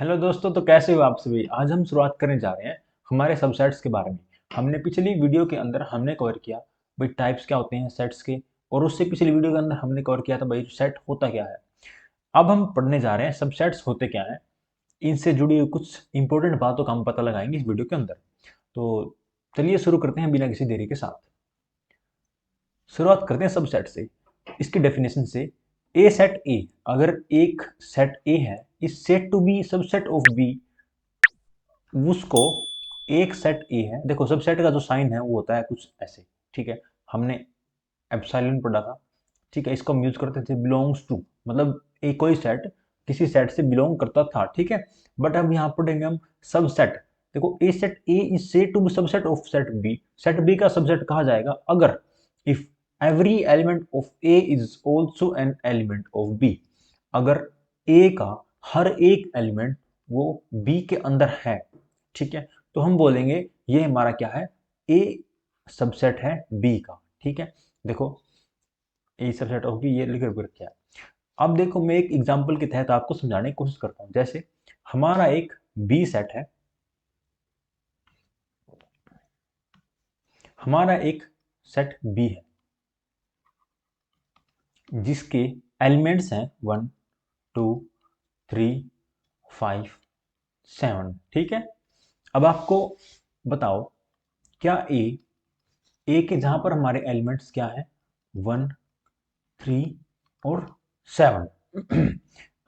Hello दोस्तों, तो कैसे हो आप सभी। आज हम शुरुआत करने जा रहे हैं हमारे सबसेट्स के बारे में। हमने पिछली वीडियो के अंदर हमने कवर किया भाई टाइप्स क्या होते हैं सेट्स के, और उससे पिछली वीडियो के अंदर हमने कवर किया था भाई सेट होता क्या है। अब हम पढ़ने जा रहे हैं सबसेट्स होते क्या हैं। इनसे जुड़ी हुई कुछ इंपॉर्टेंट बातों का हम पता लगाएंगे इस वीडियो के अंदर। तो चलिए शुरू करते हैं बिना किसी देरी के साथ। शुरुआत करते हैं सबसेट से। इसकी डेफिनेशन से, ए सेट ए, अगर एक सेट ए है is said to be subset of B, उसको एक सेट ए है। देखो सबसेट का जो साइन है वो होता है कुछ ऐसे, ठीक है। हमने एप्सिलॉन पढ़ा था, ठीक है। इसको हम यूज करते थे बिलोंग्स टू, मतलब एक कोई सेट किसी सेट से बिलोंग करता था, ठीक है। बट अब यहाँ पढ़ेंगे हम सबसेट। देखो a set A is said to be subset of set B का सबसेट कहा जाएगा अगर if every element of A is also an element of B, अगर ए का हर एक एलिमेंट वो बी के अंदर है, ठीक है। तो हम बोलेंगे ये हमारा क्या है, ए सबसेट है बी का, ठीक है। देखो ए सबसेट ऑफ बी ये लिख रखा है। अब देखो मैं एक एग्जांपल के तहत आपको समझाने की कोशिश करता हूं। जैसे हमारा एक बी सेट है, हमारा एक सेट बी है जिसके एलिमेंट्स हैं 1 2 3 5 7, ठीक है। अब आपको बताओ, क्या ए के जहां पर हमारे एलिमेंट्स क्या है, 1 3 और 7,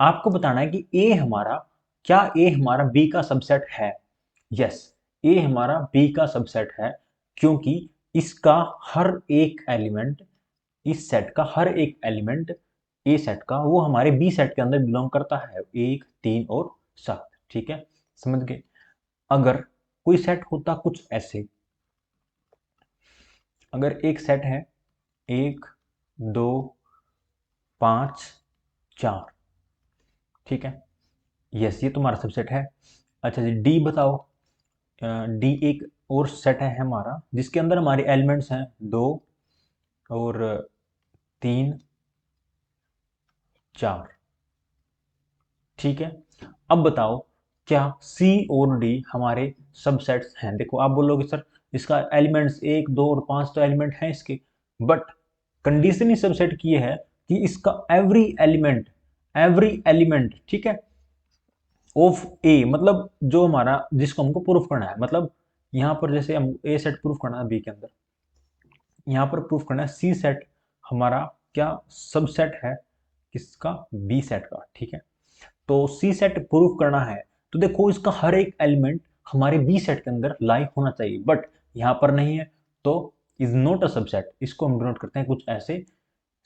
आपको बताना है कि ए हमारा, क्या ए हमारा बी का सबसेट है। यस, ए हमारा बी का सबसेट है, क्योंकि इसका हर एक एलिमेंट, इस सेट का हर एक एलिमेंट ए सेट का वो हमारे बी सेट के अंदर बिलोंग करता है, 1 3 और 7, ठीक है। समझ गए। अगर कोई सेट होता कुछ ऐसे, अगर एक सेट है 1 2 5 4, ठीक है। यस, ये तुम्हारा सबसेट है। अच्छा जी, डी बताओ। डी एक और सेट है हमारा जिसके अंदर हमारे एलिमेंट्स हैं 2 और 3 4, ठीक है। अब बताओ, क्या सी और डी हमारे सबसेट्स हैं। देखो आप बोलोगे सर इसका एलिमेंट्स 1 2 और 5 तो एलिमेंट हैं इसके, बट कंडीशन इस सबसेट की है कि इसका एवरी एलिमेंट, ठीक है, ऑफ ए, मतलब जो हमारा जिसको हमको प्रूफ करना है, मतलब यहाँ पर जैसे हम ए सेट प्रूफ करना है बी के अंदर, यहाँ पर प्रूफ करना है सी सेट हमारा क्या सबसेट है किसका, बी सेट का, ठीक है। तो सी सेट प्रूफ करना है तो देखो इसका हर एक एलिमेंट हमारे बी सेट के अंदर लाई होना चाहिए, बट यहाँ पर नहीं है, तो इज नॉट अ सबसेट। इसको हम डिनोट करते हैं कुछ ऐसे,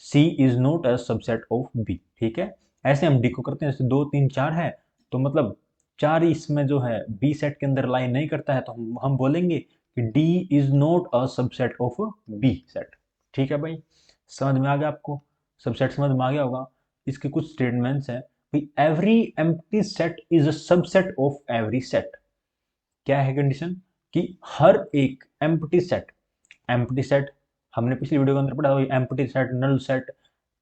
C is not a subset of B, ठीक है। ऐसे हम डी को करते हैं, जैसे 2 3 4 है, तो मतलब चार इसमें जो है बी सेट के अंदर लाई नहीं करता है, तो हम बोलेंगे कि D is not a subset of B set, ठीक है भाई। समझ में आ गया आपको, सबसेट समझ में आ गया होगा। इसके कुछ स्टेटमेंट्स हैं भाई, every empty set is a subset of every set. क्या है कंडीशन, कि हर एक एम्प्टी सेट हमने पिछली वीडियो के अंदर पढ़ा, empty set, null set,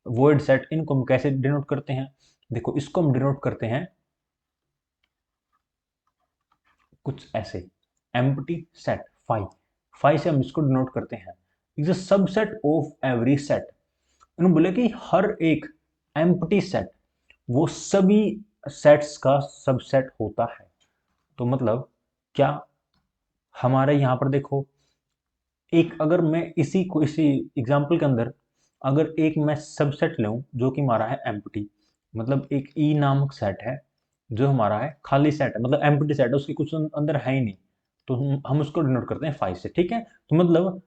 void set, इनको हम कैसे डिनोट करते हैं। देखो इसको हम डिनोट करते हैं कुछ ऐसे, एम्प्टी सेट फाइव, फाइव से हम इसको डिनोट करते हैं, is a subset of every set. उन्होंने बोले कि हर एक एम्प्टी सेट वो सभी सेट्स का सबसेट होता है। तो मतलब क्या, हमारे यहाँ पर देखो, एक अगर मैं इसी एग्जांपल के अंदर अगर एक मैं सबसेट लूँ जो कि हमारा है एम्प्टी, मतलब एक ई नामक सेट है जो हमारा है खाली सेट है, मतलब एम्प्टी सेट है, उसके कुछ अंदर है ही नहीं, तो हम उसको डिनोट करते हैं फाइव से, ठीक है। तो मतलब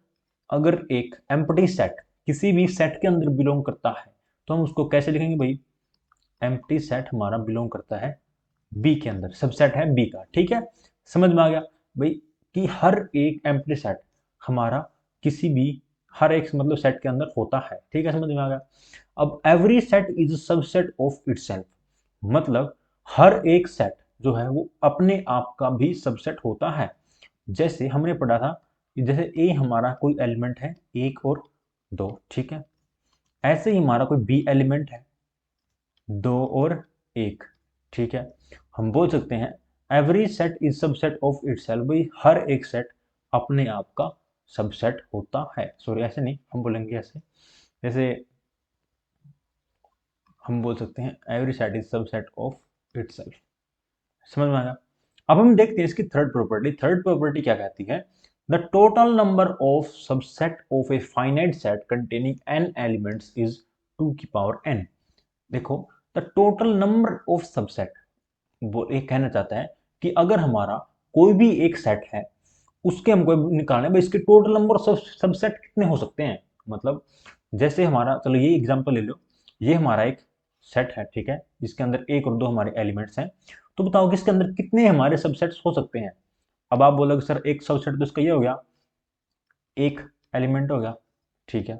अगर एक एम्प्टी सेट किसी भी सेट के अंदर बिलोंग करता है तो हम उसको कैसे लिखेंगे भाई, एम्प्टी सेट हमारा बिलोंग करता है बी के अंदर, सबसेट है बी का, ठीक है। समझ में आ गया भाई कि हर एक एम्प्टी सेट हमारा किसी भी हर एक मतलब सेट के अंदर होता है, ठीक है। समझ में आ गया। अब every set is subset of itself, मतलब हर एक सेट जो है वो अपने आप का भी सबसेट होता है। जैसे हमने पढ़ा था कि जैसे ए हमारा कोई एलिमेंट है 1 और 2, ठीक है। ऐसे ही हमारा कोई बी एलिमेंट है 2 और 1, ठीक है। हम बोल सकते हैं every set is subset of itself, भाई हर एक सेट अपने आप का सबसेट होता है। सॉरी ऐसे नहीं, हम बोलेंगे ऐसे, जैसे हम बोल सकते हैं every set is subset of itself. समझ में आया? अब हम देखते हैं इसकी थर्ड प्रॉपर्टी। थर्ड प्रॉपर्टी क्या कहती है? The total number of subset of a finite set containing n elements is 2 की पावर n। देखो, the total number of subset, वो ये कहना चाहता है कि अगर हमारा कोई भी एक सेट है, उसके हमको निकालना है भाई इसके टोटल नंबर ऑफ सबसेट कितने हो सकते हैं। मतलब जैसे हमारा, चलो ये एग्जांपल ले लो, ये हमारा एक सेट है, ठीक है, जिसके अंदर एक और दो हमारे एलिमेंट्स हैं। तो बताओ कि इसके अंदर कितने हमारे सबसेट्स हो सकते हैं। अब आप बोलोगे सर एक सबसेट तो इसका ये हो गया, एक एलिमेंट हो गया, ठीक है,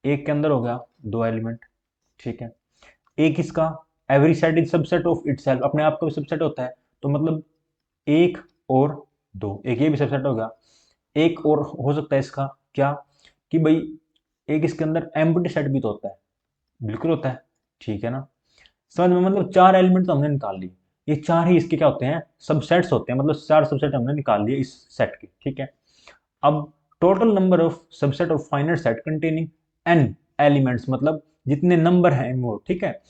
एक के अंदर हो गया दो एलिमेंट, ठीक है, एक इसका every set is subset of itself, अपने आप का भी सबसेट होता है, तो मतलब एक और दो, एक ये भी सबसेट होगा। एक और हो सकता है इसका क्या, कि भाई एक इसके अंदर एम्प्टी सेट भी तो होता है, बिल्कुल होता है, ठीक है ना। समझ में? मतलब चार एलिमेंट तो हमने निकाल लिए, ये चार ही इसके क्या होते हैं, सबसेट्स होते हैं, मतलब चार सबसेट हमने निकाल लिए इस सेट के, ठीक है। अब total number of subset of finite set containing N elements, मतलब जितने नंबर हैं वो, ठीक है,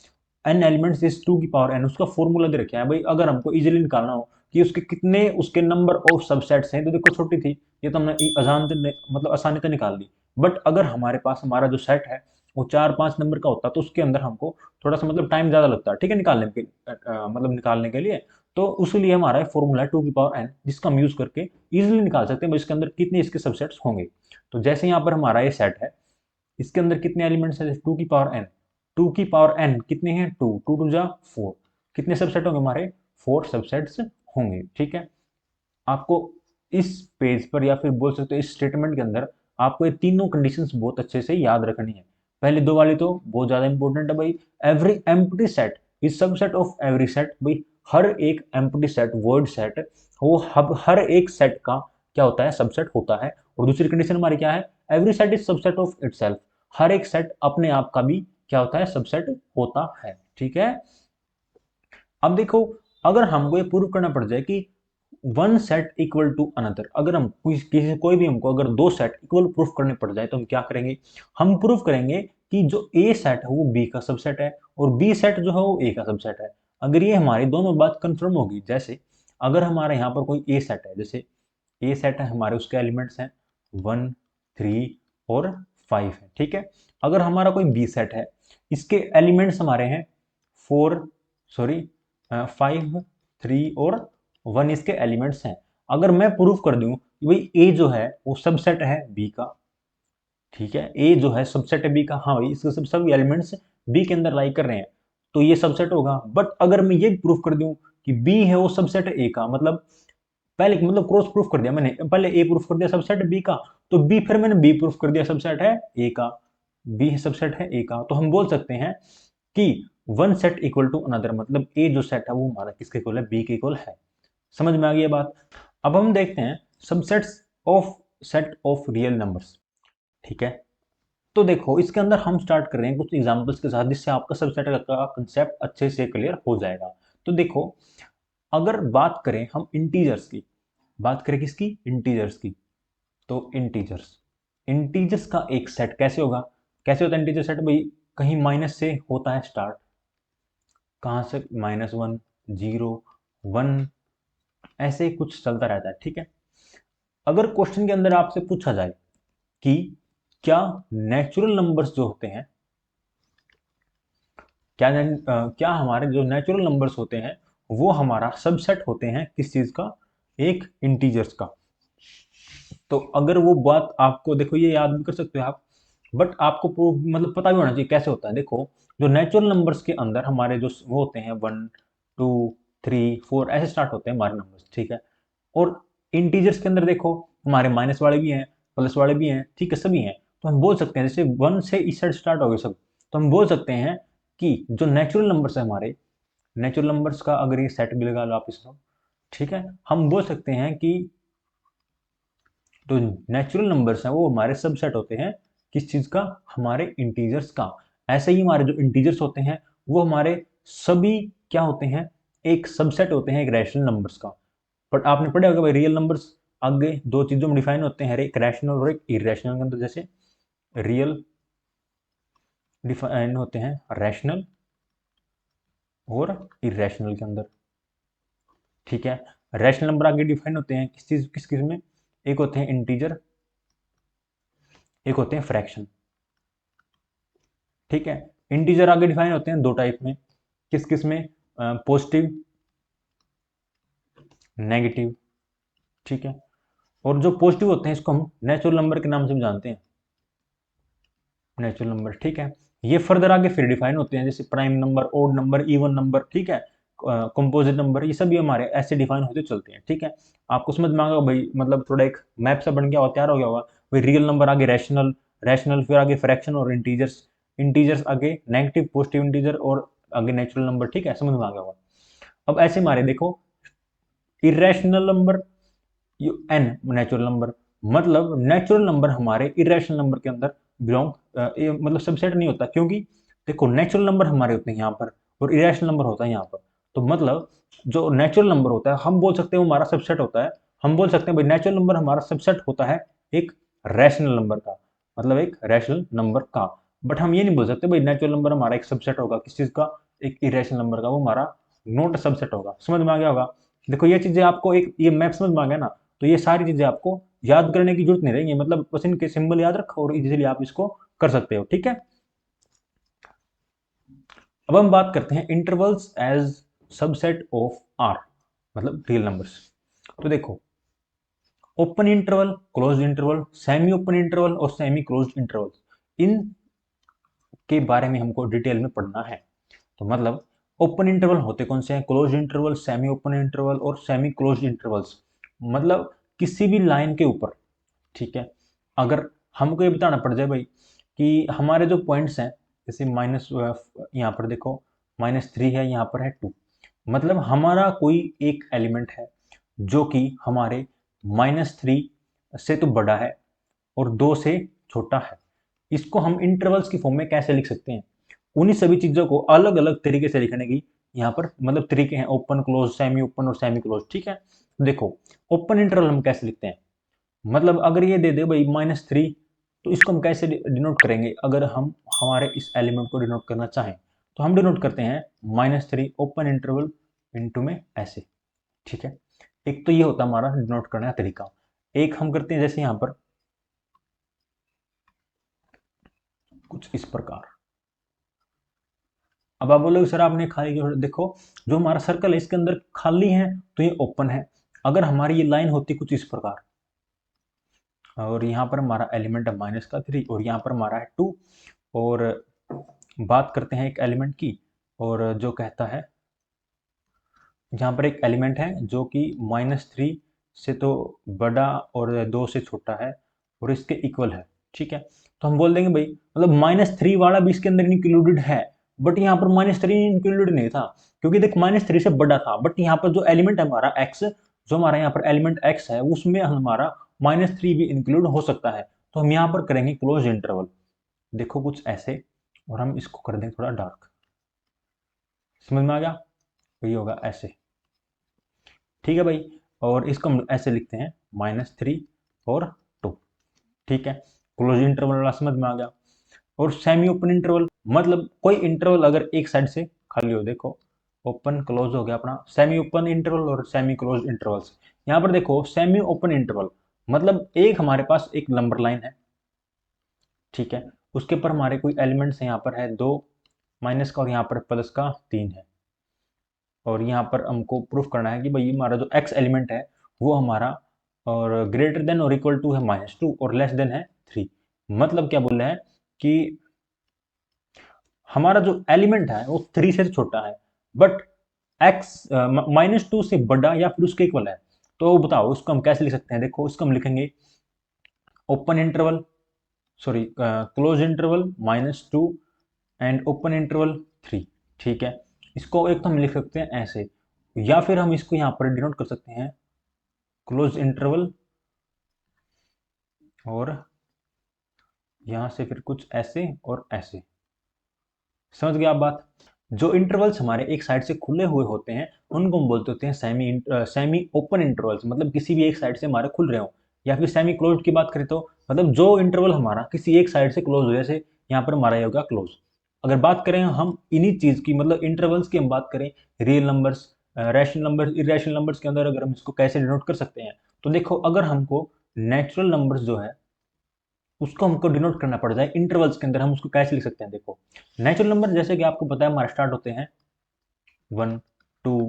एन एलिमेंट्स इज 2 की पावर एन, उसका फॉर्मूला दे रखा है भाई। अगर हमको इजीली निकालना हो कि उसके कितने, उसके नंबर ऑफ सबसेट्स हैं, तो देखो छोटी थी ये तो हमने मतलब आसानी से निकाल ली। बट अगर हमारे पास हमारा जो सेट है वो 4-5 नंबर का होता, तो उसके अंदर हमको थोड़ा सा मतलब टाइम ज्यादा लगता है, ठीक है, निकालने के मतलब निकालने के लिए। तो उसके लिए हमारा फॉर्मूला है 2 की पावर एन, जिसका हम यूज करके इजीली निकाल सकते हैं भाई इसके अंदर कितने इसके सबसेट्स होंगे। तो जैसे यहाँ पर हमारा ये सेट है, इसके अंदर कितने एलिमेंट्स हैं, 2 की पावर एन, 2 की पावर एन कितने हैं, 2, 2 टू जा 4, कितने सबसेट होंगे हमारे, 4 सबसेट्स होंगे, ठीक है। आपको इस पेज पर या फिर बोल सकते हो इस स्टेटमेंट के अंदर आपको ये तीनों कंडीशंस बहुत अच्छे से याद रखनी है। पहले दो वाली तो बहुत ज्यादा इंपॉर्टेंट है भाई, every empty set is subset of every set, भाई हर एक एम्प्टी सेट, वर्ड सेट, वो हर एक सेट का क्या होता है, सबसेट होता है। और दूसरी कंडीशन हमारी क्या है, every set is subset of itself, हर एक सेट अपने आप का भी क्या होता है, सबसेट होता है, ठीक है। अब देखो, अगर हमको ये प्रूव करना पड़ जाए कि one set equal to another, अगर हम कोई भी हमको अगर दो सेट इक्वल प्रूफ करने पड़ जाए, तो हम क्या करेंगे, हम प्रूफ करेंगे कि जो ए सेट है वो बी का सबसेट है और बी सेट जो है वो ए का सबसेट है। अगर ये हमारी दोनों बात कंफर्म होगी, जैसे अगर हमारे यहाँ पर कोई ए सेट है, जैसे ए सेट है हमारे, उसके एलिमेंट्स हैं 1, 3 और 5 है, ठीक है। अगर हमारा कोई बी सेट है, इसके एलिमेंट्स हमारे हैं 4, सॉरी 5, 3 और 1 इसके एलिमेंट्स हैं। अगर मैं प्रूफ कर दूं कि भाई ए जो है वो सबसेट है बी का, ठीक है, ए जो है सबसेट है बी का, हाँ भाई इसके सब सब एलिमेंट्स बी के अंदर लाई कर रहे हैं, तो ये सबसेट होगा। बट अगर मैं ये प्रूफ कर दूं कि बी है वो सबसेट है ए का, मतलब पहले मतलब क्रॉस प्रूफ कर दिया मैंने, पहले ए प्रूफ कर दिया सबसेट बी का, तो बी फिर मैंने बी प्रूफ कर दिया सबसेट है ए का, बी सबसेट है ए का, तो हम बोल सकते हैं कि one set equal to another, मतलब ए जो सेट है वो हमारा किसके इक्वल है, बी के इक्वल है। समझ में आ गई ये बात? अब हम देखते हैं subsets of set of real numbers, ठीक है। तो देखो इसके अंदर हम स्टार्ट कर रहे हैं कुछ एग्जांपल्स के साथ, जिससे आपका सबसेट का कंसेप्ट अच्छे से क्लियर हो जाएगा। तो देखो, अगर बात करें हम इंटीजर्स की, बात करें किसकी, इंटीजर्स की, तो इंटीजर्स, इंटीजर्स का एक सेट कैसे होगा, कैसे होता है इंटीजर सेट भाई, कहीं माइनस से होता है स्टार्ट, कहाँ से, -1, 0, 1, ऐसे ही कुछ चलता रहता है, ठीक है। अगर क्वेश्चन के अंदर आपसे पूछा जाए कि क्या नेचुरल नंबर्स जो होते हैं, क्या हमारे जो नेचुरल नंबर्स होते हैं वो हमारा सबसेट होते हैं किस चीज का, एक इंटीजर्स का। तो अगर वो बात आपको, देखो ये याद भी कर सकते हो आप, बट आपको मतलब पता भी होना चाहिए कैसे होता है। देखो, जो नेचुरल नंबर्स के अंदर हमारे जो वो होते हैं 1, 2, 3, 4 ऐसे स्टार्ट होते हैं हमारे नंबर्स, ठीक है। और इंटीजर्स के अंदर देखो हमारे माइनस वाले भी हैं, प्लस वाले भी हैं, ठीक है, सभी हैं। तो हम बोल सकते हैं जैसे 1 से इस साइड स्टार्ट हो गए सब, तो हम बोल सकते हैं कि जो नेचुरल नंबर्स है हमारे, नेचुरल नंबर्स का अगर ये सेट भी लगा लो आप इसको, ठीक है, हम बोल सकते हैं कि तो नेचुरल नंबर्स हैं वो हमारे सबसेट होते हैं किस चीज का, हमारे इंटीजर्स का। ऐसे ही हमारे जो इंटीजर्स होते हैं वो हमारे सभी क्या होते हैं, एक सबसेट होते हैं एक रैशनल नंबर्स का। बट आपने पढ़ा होगा भाई रियल नंबर्स आगे दो चीजों में डिफाइन होते हैं, एक रैशनल और एक इरेशनल के अंदर। जैसे रियल डिफाइन होते हैं रैशनल और इरेशनल के अंदर, ठीक है। रैशनल नंबर आगे डिफाइन होते हैं किस चीज में, एक होते हैं इंटीजर, एक होते हैं फ्रैक्शन, ठीक है। इंटीजर आगे डिफाइन होते हैं दो टाइप में, किस में, पॉजिटिव नेगेटिव, ठीक है। और जो पॉजिटिव होते हैं इसको हम नेचुरल नंबर के नाम से भी जानते हैं, नेचुरल नंबर, ठीक है। ये फर्दर आगे फिर डिफाइन होते हैं, जैसे prime number, odd number, even number, ठीक है, कंपोजिट नंबर, ये सभी हमारे ऐसे डिफाइन होते चलते हैं, ठीक है। आपको समझ में आ गया भाई, मतलब थोड़ा एक मैप सा बन गया और तैयार हो गया होगा भाई। रियल नंबर आगे रैशनल, रैशनल फिर आगे फ्रैक्शन और इंटीजर्स, इंटीजर्स आगे नेगेटिव पॉजिटिव इंटीजर और आगे नेचुरल नंबर, ठीक है, समझ में आ गया होगा। अब ऐसे हमारे देखो irrational number, N natural number, मतलब नेचुरल नंबर हमारे इरेशनल नंबर के अंदर बिलोंग, मतलब सबसेट नहीं होता, क्योंकि देखो नेचुरल नंबर हमारे होते हैं यहाँ पर और इरेशनल नंबर होता है यहाँ पर। तो मतलब जो नेचुरल नंबर होता है हम बोल सकते हैं वो हमारा सबसेट होता है। हम बोल सकते हैं भाई नेचुरल नंबर हमारा सबसेट होता है एक रैशनल नंबर का, मतलब एक रैशनल नंबर का। बट हम ये नहीं बोल सकते भाई नेचुरल नंबर हमारा एक सबसेट होगा किस चीज का, एक इरेशनल नंबर का, वो हमारा नोट सबसेट होगा। समझ में आ गया होगा। देखो ये चीजें आपको एक ये मैप समझ में आ गया ना, तो ये सारी चीजें आपको याद करने की जरूरत नहीं रहेगी, मतलब बस इनके सिंबल याद रखो और इजीली आप इसको कर सकते हो, ठीक है। अब हम बात करते हैं intervals as subset of R, मतलब रियल नंबर्स। तो देखो open interval, close interval, semi open interval और सेमी क्लोज इंटरवल, इन के बारे में हमको डिटेल में पढ़ना है। तो मतलब ओपन इंटरवल होते कौन से हैं, close interval, semi open interval और सेमी क्लोज इंटरवल्स। मतलब किसी भी लाइन के ऊपर, ठीक है, अगर हमको ये बताना पड़ जाए भाई कि हमारे जो पॉइंट्स हैं, जैसे माइनस, यहाँ पर देखो -3 है, यहाँ पर है 2, मतलब हमारा कोई एक एलिमेंट है जो कि हमारे -3 से तो बड़ा है और 2 से छोटा है। इसको हम इंटरवल्स की फॉर्म में कैसे लिख सकते हैं, उन्हीं सभी चीजों को अलग अलग तरीके से लिखने की यहाँ पर मतलब तरीके हैं, ओपन क्लोज सेमी ओपन और सेमी क्लोज, ठीक है। देखो ओपन इंटरवल हम कैसे लिखते हैं, मतलब अगर ये दे दे भाई -3, तो इसको हम कैसे डिनोट करेंगे, अगर हम हमारे इस एलिमेंट को डिनोट करना चाहें तो हम डिनोट करते हैं -3 ओपन इंटरवल इनटू में ऐसे, ठीक है। एक तो ये होता है हमारा डिनोट करने का तरीका। एक हम करते हैं जैसे यहाँ पर कुछ इस प्रकार। अब आप बोलोगे सर आपने खाली क्यों, देखो जो हमारा सर्कल है इसके अंदर खाली है तो ये ओपन है। अगर हमारी ये लाइन होती कुछ इस प्रकार और यहाँ पर हमारा एलिमेंट है -3 और यहाँ पर हमारा है 2, और बात करते हैं एक एलिमेंट की, और जो कहता है यहाँ पर एक एलिमेंट है जो कि -3 से तो बड़ा और 2 से छोटा है और इसके इक्वल है, ठीक है। तो हम बोल देंगे भाई मतलब -3 वाला भी इसके अंदर इंक्लूडेड है, बट यहाँ पर -3 इंक्लूडेड नहीं था, क्योंकि देख -3 से बड़ा था। बट यहाँ पर जो एलिमेंट है हमारा एक्स, जो हमारा यहाँ पर एलिमेंट एक्स है उसमें हमारा -3 भी इंक्लूड हो सकता है। तो हम यहाँ पर करेंगे क्लोज इंटरवल, देखो कुछ ऐसे, और हम इसको कर देंगे थोड़ा डार्क, समझ में आ गया, तो ये होगा ऐसे, ठीक है भाई। और इसको हम ऐसे लिखते हैं -3 और 2, ठीक है। क्लोज इंटरवल वाला समझ में आ गया। और सेमी ओपन इंटरवल, मतलब कोई इंटरवल अगर एक साइड से खाली हो, देखो ओपन क्लोज हो गया अपना सेमी ओपन इंटरवल और सेमी क्लोज इंटरवल्स। यहाँ पर देखो सेमी ओपन इंटरवल मतलब एक हमारे पास एक नंबर लाइन है, ठीक है, उसके ऊपर हमारे कोई एलिमेंट्स यहाँ पर है 2 माइनस का और यहाँ पर प्लस का 3 है, और यहाँ पर हमको प्रूफ करना है कि भाई हमारा जो एक्स एलिमेंट है वो हमारा और ग्रेटर देन और इक्वल टू है -2 और लेस देन है 3। मतलब क्या बोल रहे हैं कि हमारा जो एलिमेंट है वो 3 से छोटा है, बट एक्स -2 से बड़ा या फिर उसके इक्वल है। तो बताओ उसको हम कैसे लिख सकते हैं, देखो इसको हम लिखेंगे open interval, sorry close interval -2 and open interval 3, ठीक है। इसको एक तो हम लिख सकते हैं ऐसे, या फिर हम इसको यहाँ पर डिनोट कर सकते हैं क्लोज इंटरवल और यहाँ से फिर कुछ ऐसे और ऐसे, समझ गया आप बात। जो इंटरवल्स हमारे एक साइड से खुले हुए होते हैं उनको हम बोलते होते हैं सेमी ओपन इंटरवल्स, मतलब किसी भी एक साइड से हमारे खुल रहे हो। या फिर सेमी क्लोज्ड की बात करें तो मतलब जो इंटरवल हमारा किसी एक साइड से क्लोज हो, जैसे यहाँ पर हमारा ये होगा क्लोज। अगर बात करें हम इन्हीं चीज की, मतलब इंटरवल्स की हम बात करें, real numbers, rational numbers, irrational numbers के अंदर अगर हम इसको कैसे डिनोट कर सकते हैं, तो देखो अगर हमको नेचुरल नंबर्स जो है उसको हमको डिनोट करना पड़ जाए इंटरवल्स के अंदर, हम उसको कैसे लिख सकते हैं। देखो नेचुरल नंबर जैसे कि आपको पता है हमारे स्टार्ट होते हैं 1 2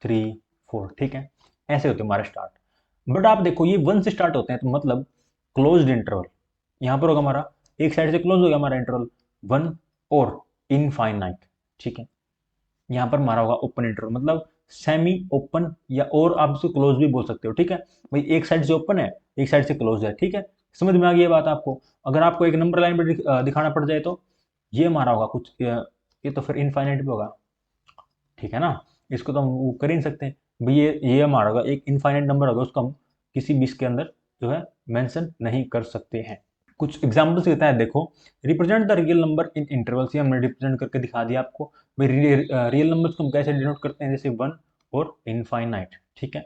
3 4, ठीक है, ऐसे होते हैं हमारे स्टार्ट। बट आप देखो ये 1 से स्टार्ट होते हैं तो मतलब क्लोज्ड इंटरवल यहाँ पर होगा हमारा, एक साइड से क्लोज हो गया हमारा इंटरवल 1 और इनफाइनाइट, ठीक है। यहाँ पर हमारा होगा ओपन इंटरवल, मतलब सेमी ओपन, या और आप इसको क्लोज भी बोल सकते हो, ठीक है। भाई एक साइड से ओपन है, एक साइड से क्लोज है, ठीक है। समझ में आ गई ये बात आपको। अगर आपको एक नंबर लाइन पर दिखाना पड़ जाए तो ये हमारा होगा कुछ ये तो फिर इनफाइनाइट भी होगा, ठीक है ना। इसको तो हम वो कर ही नहीं सकते भाई, ये हमारा होगा एक इनफाइनाइट नंबर होगा, उसको हम किसी भी इसके अंदर जो है मेंशन नहीं कर सकते हैं। कुछ एग्जांपल्स देता है, देखो represent the real number in intervals, ये हमने रिप्रेजेंट करके दिखा दिया आपको। भाई रियल नंबर्स को हम कैसे डिनोट करते हैं, जैसे 1 और इनफाइनाइट, ठीक है।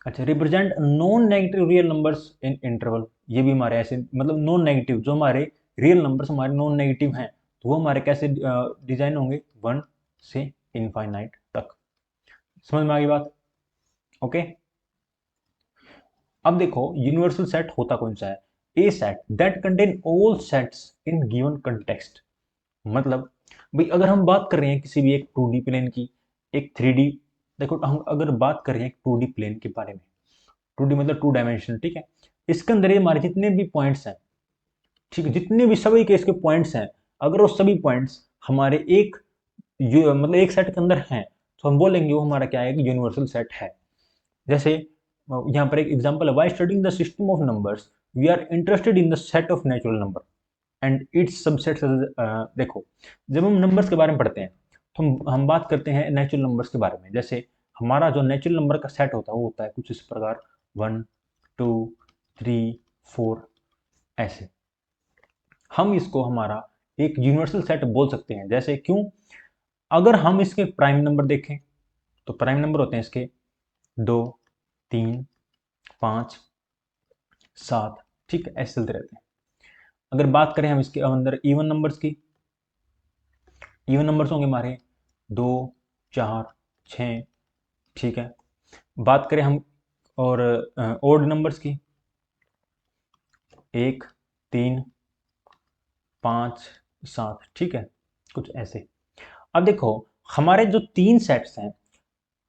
अच्छा, represent non negative real numbers in interval, ये भी हमारे ऐसे, मतलब नॉन नेगेटिव जो हमारे रियल नंबर्स हमारे नॉन नेगेटिव हैं, तो वो हमारे कैसे डिजाइन होंगे, 1 से इनफाइनाइट तक। समझ में आ गई बात, ओके। अब देखो यूनिवर्सल सेट होता कौन सा है, a set that contain all sets in given context. मतलब भाई अगर हम बात कर रहे हैं किसी भी एक 2D प्लेन की, एक 3D, देखो हम अगर बात कर रहे हैं 2D प्लेन के बारे में, 2D मतलब 2 डायमेंशन, ठीक है। इसके अंदर ये हमारे जितने भी पॉइंट्स हैं, ठीक है, जितने भी सभी के इसके पॉइंट्स हैं, अगर वो सभी पॉइंट्स हमारे एक मतलब एक सेट के अंदर हैं, तो हम बोलेंगे वो हमारा क्या है, कि यूनिवर्सल सेट है। जैसे यहाँ पर एक एग्जांपल है, why studying the system of numbers we are interested in the set of natural number and its subsets. देखो जब हम नंबर्स के बारे में पढ़ते हैं तो हम बात करते हैं नेचुरल नंबर्स के बारे में। जैसे हमारा जो नेचुरल नंबर का सेट होता है वो होता है कुछ इस प्रकार, 1 2 3 4, ऐसे। हम इसको हमारा एक यूनिवर्सल सेट बोल सकते हैं। जैसे क्यों, अगर हम इसके प्राइम नंबर देखें तो प्राइम नंबर होते हैं इसके 2 3 5 7, ठीक है, ऐसे चलते रहते हैं। अगर बात करें हम इसके अंदर इवन नंबर्स की, इवन नंबर्स होंगे हमारे 2 4 6, ठीक है। बात करें हम और ओड नंबर्स की, 1 3 5 7, ठीक है, कुछ ऐसे। अब देखो हमारे जो 3 सेट्स हैं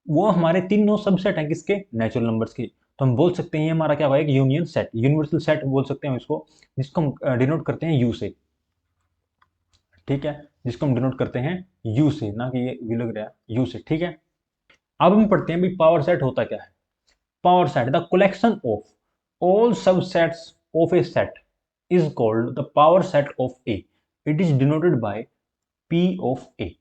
वो हमारे तीनों सबसेट हैं किसके, नेचुरल नंबर्स के। तो हम बोल सकते हैं ये हमारा क्या होगा, एक यूनियन सेट, यूनिवर्सल सेट बोल सकते हैं इसको, जिसको हम डिनोट करते हैं यू से, ठीक है, जिसको हम डिनोट करते हैं यू से, ना कि ये वी लग रहा है यू से, ठीक है। अब हम पढ़ते हैं भाई पावर सेट होता क्या है। Power set the collection of all subsets of a set is called the power set of A, it is denoted by P of A.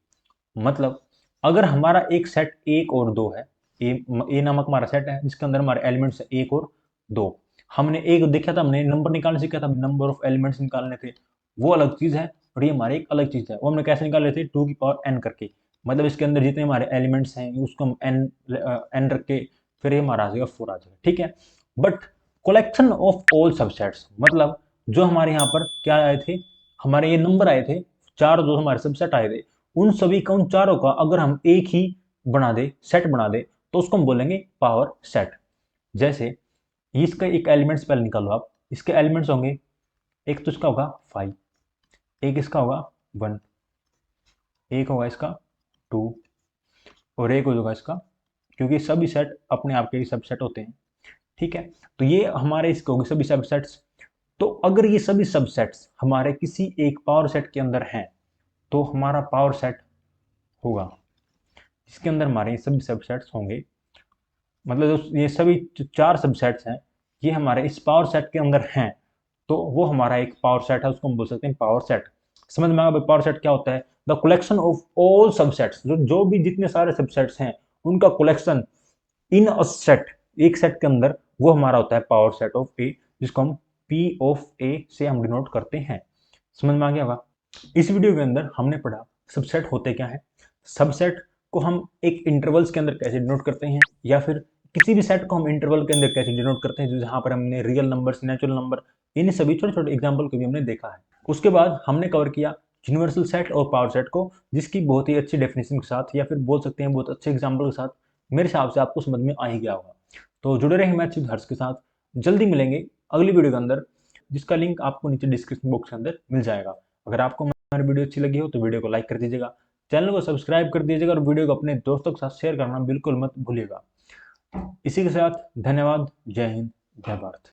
मतलब अगर हमारा एक सेट 1 और 2 है, ए नामक हमारा सेट है जिसके अंदर हमारे एलिमेंट्स है 1 और 2। हमने एक देखा था, हमने नंबर निकालने सीखा था, नंबर ऑफ एलिमेंट्स निकालने थे, वो अलग चीज है। और ये हमारे एक अलग चीज है, वो हमने कैसे निकाले थे, 2 की पावर n करके। मतलब इसके अंदर जितने हमारे एलिमेंट्स हैं उसको हम n रख के फिर ये हमारा आ जाएगा 4 आ जाएगा, ठीक है। But collection of all subsets, मतलब जो हमारे यहाँ पर क्या आए थे, हमारे ये नंबर आए थे 4, जो हमारे सबसेट आए थे, उन सभी का, उन चारों का अगर हम एक ही बना दे, सेट बना दे, तो उसको हम बोलेंगे पावर सेट। जैसे इसका एक एलिमेंट्स पहले निकालो आप, इसके एलिमेंट्स होंगे, एक तो इसका होगा 5, एक इसका होगा 1, एक होगा इसका 2, और एक होगा इसका, क्योंकि सभी सेट अपने आप के ही सबसेट होते हैं, ठीक है। तो ये हमारे इसके होंगे सभी सबसेट्स। तो अगर ये सभी सबसेट्स हमारे किसी एक पावर सेट के अंदर हैं तो हमारा पावर सेट होगा जिसके अंदर हमारे ये सभी सबसेट्स होंगे। मतलब जो ये सभी जो 4 सबसेट्स हैं ये हमारे इस पावर सेट के अंदर हैं, तो वो हमारा एक पावर सेट है, उसको हम बोल सकते हैं पावर सेट। समझ में आया पावर सेट क्या होता है, the collection of all subsets, जो भी जितने सारे सबसेट्स हैं उनका कलेक्शन इन अ सेट, एक सेट के अंदर, वो हमारा होता है पावर सेट ऑफ ए, जिसको हम पी ऑफ ए से हम डिनोट करते हैं। समझ में आ गया होगा। इस वीडियो के अंदर हमने पढ़ा सबसेट होते क्या हैं, सबसेट को हम एक इंटरवल्स के अंदर कैसे डिनोट करते हैं, या फिर किसी भी सेट को हम इंटरवल के अंदर कैसे डिनोट करते हैं, जहाँ पर हमने रियल नंबर्स, नेचुरल नंबर, इन सभी छोटे छोटे एग्जाम्पल को भी हमने देखा है। उसके बाद हमने कवर किया यूनिवर्सल सेट और पावर सेट को, जिसकी बहुत ही अच्छी डेफिनेशन के साथ, या फिर बोल सकते हैं बहुत अच्छे एग्जाम्पल के साथ, मेरे हिसाब से आपको समझ में आ ही गया होगा। तो जुड़े रहें मैथ्स विद हर्ष के साथ। जल्दी मिलेंगे अगली वीडियो के अंदर, जिसका लिंक आपको नीचे डिस्क्रिप्शन बॉक्स के अंदर मिल जाएगा। अगर आपको हमारी वीडियो अच्छी लगी हो तो वीडियो को लाइक कर दीजिएगा, चैनल को सब्सक्राइब कर दीजिएगा और वीडियो को अपने दोस्तों के साथ शेयर करना बिल्कुल मत भूलिएगा। इसी के साथ धन्यवाद। जय हिंद, जय भारत।